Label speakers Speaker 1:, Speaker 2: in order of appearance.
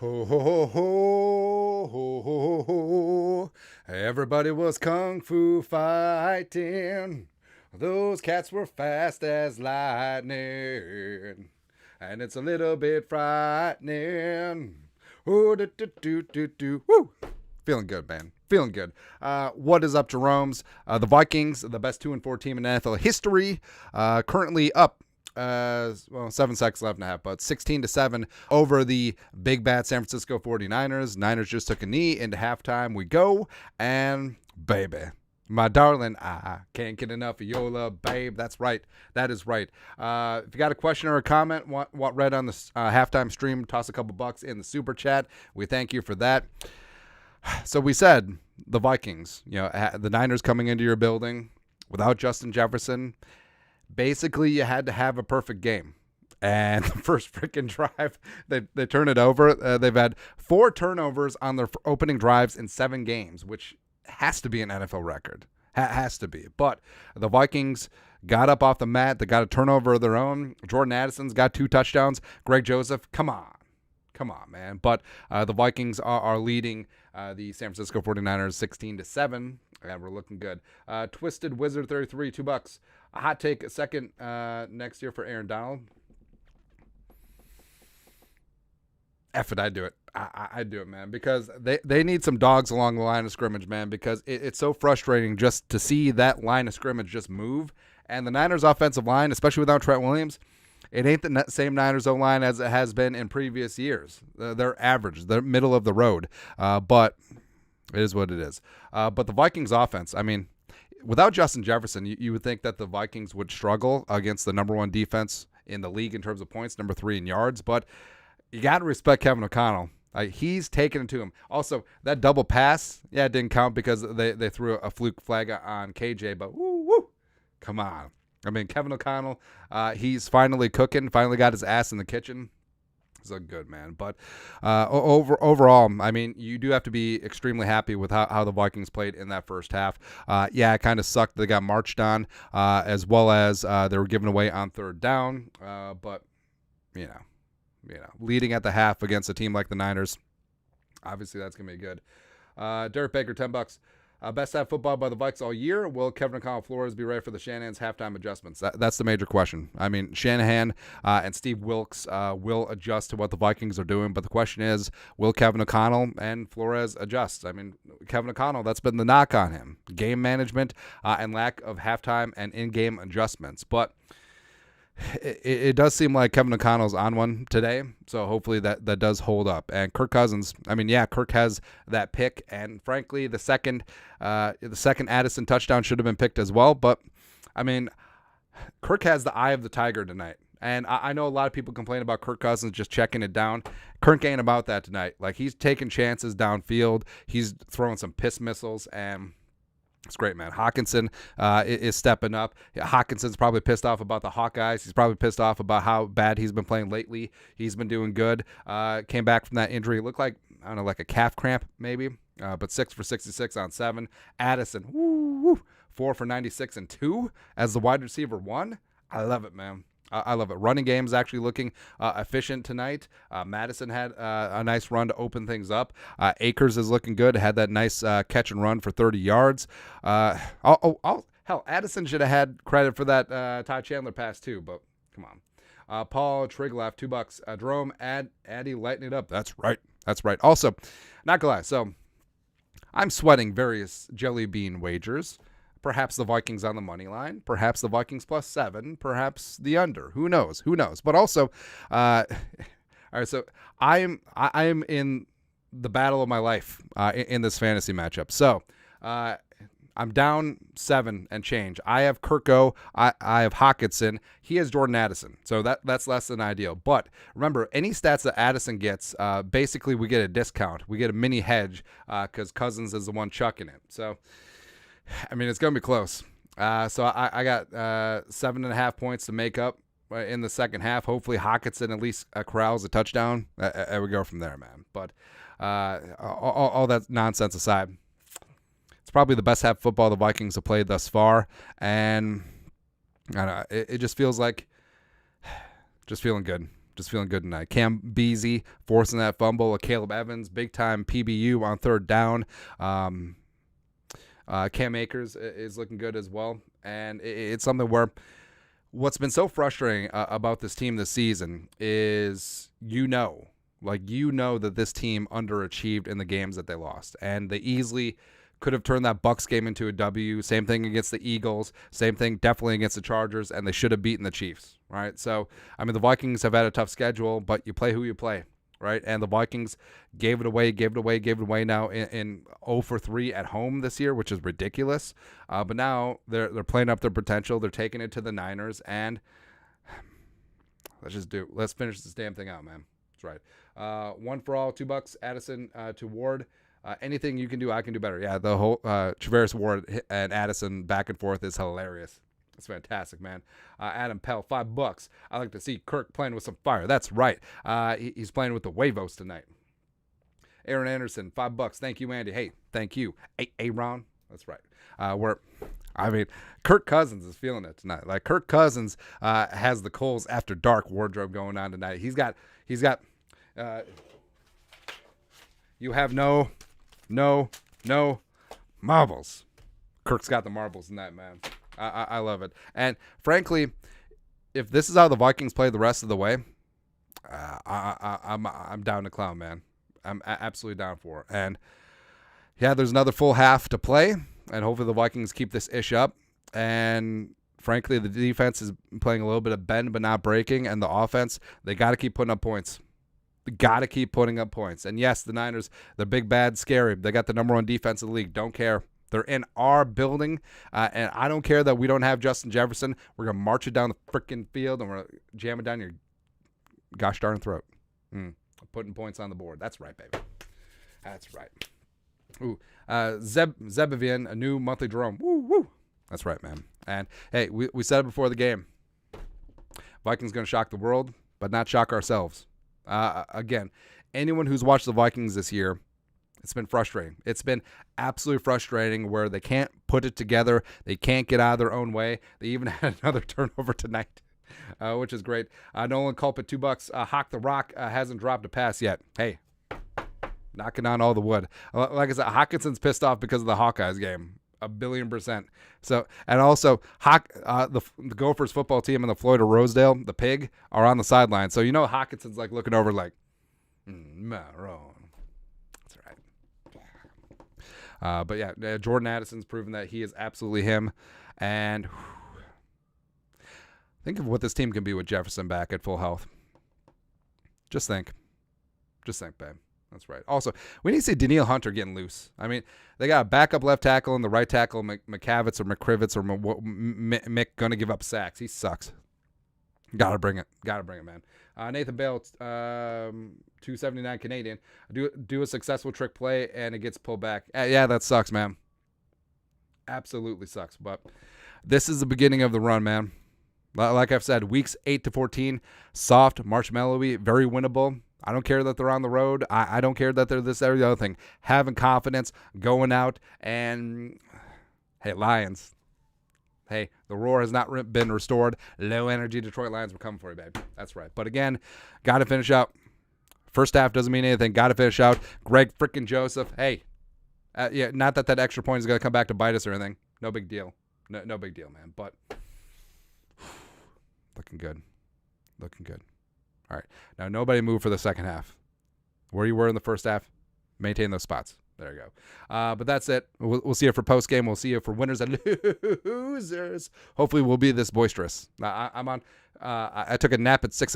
Speaker 1: Ho, ho, ho, ho, ho, ho, ho. Everybody was kung fu fighting. Those cats were fast as lightning. And it's a little bit frightening. Oh, do, do, do, do, do. Woo! Feeling good, man. Feeling good. What is up, Jerome's? The Vikings, the best 2-4 team in NFL history, currently up 7 seconds left and a half, but 16-7 over the big bad San Francisco 49ers. Niners just took a knee into halftime. We go, and baby, my darling, I can't get enough of Yola, babe. That's right. That is right. If you got a question or a comment, what read on the halftime stream, toss a couple bucks in the super chat. We thank you for that. So we said the Vikings, the Niners coming into your building without Justin Jefferson. Basically, you had to have a perfect game. And the first freaking drive, they turn it over. They've had 4 turnovers on their opening drives in 7 games, which has to be an NFL record. Has to be. But the Vikings got up off the mat. They got a turnover of their own. Jordan Addison's got 2 touchdowns. Greg Joseph, come on, man. But the Vikings are leading the San Francisco 49ers 16-7, and we're looking good. Twisted Wizard 33, $2. A hot take, a second next year for Aaron Donald. F it, I'd do it. I'd do it, man, because they need some dogs along the line of scrimmage, man, because it's so frustrating just to see that line of scrimmage just move. And the Niners offensive line, especially without Trent Williams, it ain't the same Niners O-line as it has been in previous years. They're average. They're middle of the road. But it is what it is. But the Vikings offense, I mean, without Justin Jefferson, you would think that the Vikings would struggle against the number 1 defense in the league in terms of points, number 3 in yards. But you got to respect Kevin O'Connell. He's taking it to him. Also, that double pass, it didn't count because they threw a fluke flag on KJ. But woo, come on. I mean, Kevin O'Connell, he's finally cooking, finally got his ass in the kitchen. He's a good man. But overall, I mean, you do have to be extremely happy with how the Vikings played in that first half. It kind of sucked. They got marched on, as well as they were given away on third down. But, leading at the half against a team like the Niners, obviously that's going to be good. Derek Baker, $10. Best half football by the Vikes all year. Will Kevin O'Connell Flores be ready for the Shanahan's halftime adjustments? That's the major question. I mean, Shanahan and Steve Wilkes will adjust to what the Vikings are doing, but the question is, will Kevin O'Connell and Flores adjust? I mean, Kevin O'Connell, that's been the knock on him. Game management and lack of halftime and in-game adjustments. But it does seem like Kevin O'Connell's on one today, so hopefully that does hold up. And Kirk Cousins, I mean, Kirk has that pick, and frankly, the second Addison touchdown should have been picked as well. But I mean, Kirk has the eye of the tiger tonight, and I know a lot of people complain about Kirk Cousins just checking it down. Kirk ain't about that tonight. Like, he's taking chances downfield, he's throwing some piss missiles, and it's great, man. Hawkinson is stepping up. Hawkinson's probably pissed off about the Hawkeyes. He's probably pissed off about how bad he's been playing lately. He's been doing good. Came back from that injury. It looked like, I don't know, like a calf cramp maybe. But 6 for 66 on 7. Addison, 4 for 96 and 2 as the wide receiver 1. I love it, man. I love it. Running game is actually looking efficient tonight. Madison had a nice run to open things up. Akers is looking good. Had that nice catch and run for 30 yards. Hell, Addison should have had credit for that Ty Chandler pass too, but come on. Paul Triglaff, $2. Jerome, Addy, lighten it up. That's right. Also, not gonna lie. So I'm sweating various jelly bean wagers. Perhaps the Vikings on the money line. Perhaps the Vikings +7. Perhaps the under. Who knows? But also, all right. So I am in the battle of my life in this fantasy matchup. So I'm down 7 and change. I have Kirko. I have Hawkinson. He has Jordan Addison. So that's less than ideal. But remember, any stats that Addison gets, basically we get a discount. We get a mini hedge because Cousins is the one chucking it. So, I mean, it's going to be close. So I got 7.5 points to make up in the second half. Hopefully Hawkinson at least corrals a touchdown. And we go from there, man. But all that nonsense aside, it's probably the best half of football the Vikings have played thus far. And I don't know, it just feels like just feeling good. Just feeling good tonight. Cam Beasley forcing that fumble. Caleb Evans, big time PBU on third down. Cam Akers is looking good as well. And it's something where what's been so frustrating about this team this season is that this team underachieved in the games that they lost. And they easily could have turned that Bucs game into a W. Same thing against the Eagles. Same thing definitely against the Chargers. And they should have beaten the Chiefs, right? So, I mean, the Vikings have had a tough schedule, but you play who you play, right? And the Vikings gave it away now in 0-for-3 at home this year, which is ridiculous. But now they're playing up their potential. They're taking it to the Niners. And let's finish this damn thing out, man. That's right. One for all, $2. Addison to Ward. Anything you can do, I can do better. Yeah, the whole Traveris Ward and Addison back and forth is hilarious. It's fantastic, man. Adam Pell, $5. I like to see Kirk playing with some fire. That's right. He's playing with the Huevos tonight. Aaron Anderson, $5. Thank you, Andy. Hey, thank you. Aaron. That's right. Kirk Cousins is feeling it tonight. Like, Kirk Cousins has the Coles After Dark wardrobe going on tonight. He's got you have no marbles. Kirk's got the marbles in that, man. I love it. And frankly, if this is how the Vikings play the rest of the way, I'm down to clown, man. I'm absolutely down for it. And yeah, there's another full half to play, and hopefully the Vikings keep this ish up. And frankly, the defense is playing a little bit of bend but not breaking, and the offense, they got to keep putting up points. Got to keep putting up points. And yes, the Niners, they're big, bad, scary. They got the number one defense in the league. Don't care. They're in our building, and I don't care that we don't have Justin Jefferson. We're going to march it down the freaking field, and we're going to jam it down your gosh darn throat. Putting points on the board. That's right, baby. That's right. Ooh, Zebavian, a new monthly Jerome. Woo, woo. That's right, man. And, hey, we said it before the game. Vikings going to shock the world, but not shock ourselves. Again, anyone who's watched the Vikings this year, it's been frustrating. It's been absolutely frustrating where they can't put it together. They can't get out of their own way. They even had another turnover tonight, which is great. Nolan Culp at $2. Hawk the Rock hasn't dropped a pass yet. Hey, knocking on all the wood. Like I said, Hawkinson's pissed off because of the Hawkeyes game. 1,000,000,000%. So, and also, the Gophers football team and the Floyd of Rosedale, the pig, are on the sideline. So, Hawkinson's like looking over like, Maroon. That's right. But yeah, Jordan Addison's proven that he is absolutely him. And think of what this team can be with Jefferson back at full health. Just think, babe. That's right. Also, we need to see Danielle Hunter getting loose. I mean, they got a backup left tackle and the right tackle, McCavitz or McCrivitz or Mick going to give up sacks. He sucks. Got to bring it, man. Nathan Bale, $2.79 Canadian. Do a successful trick play and it gets pulled back. Yeah, that sucks, man. Absolutely sucks. But this is the beginning of the run, man. Like I've said, weeks 8 to 14, soft, marshmallowy, very winnable. I don't care that they're on the road. I don't care that they're this, every other thing. Having confidence, going out, and, hey, Lions. Hey, the roar has not been restored. Low energy Detroit Lions will come for you, babe. That's right. But again, got to finish out. First half doesn't mean anything. Got to finish out. Greg freaking Joseph. Hey, not that extra point is going to come back to bite us or anything. No big deal. No big deal, man. But looking good. All right. Now, nobody move for the second half. Where you were in the first half, maintain those spots. There you go. But that's it. We'll see you for post game. We'll see you for winners and losers. Hopefully, we'll be this boisterous. I'm on. I took a nap at 6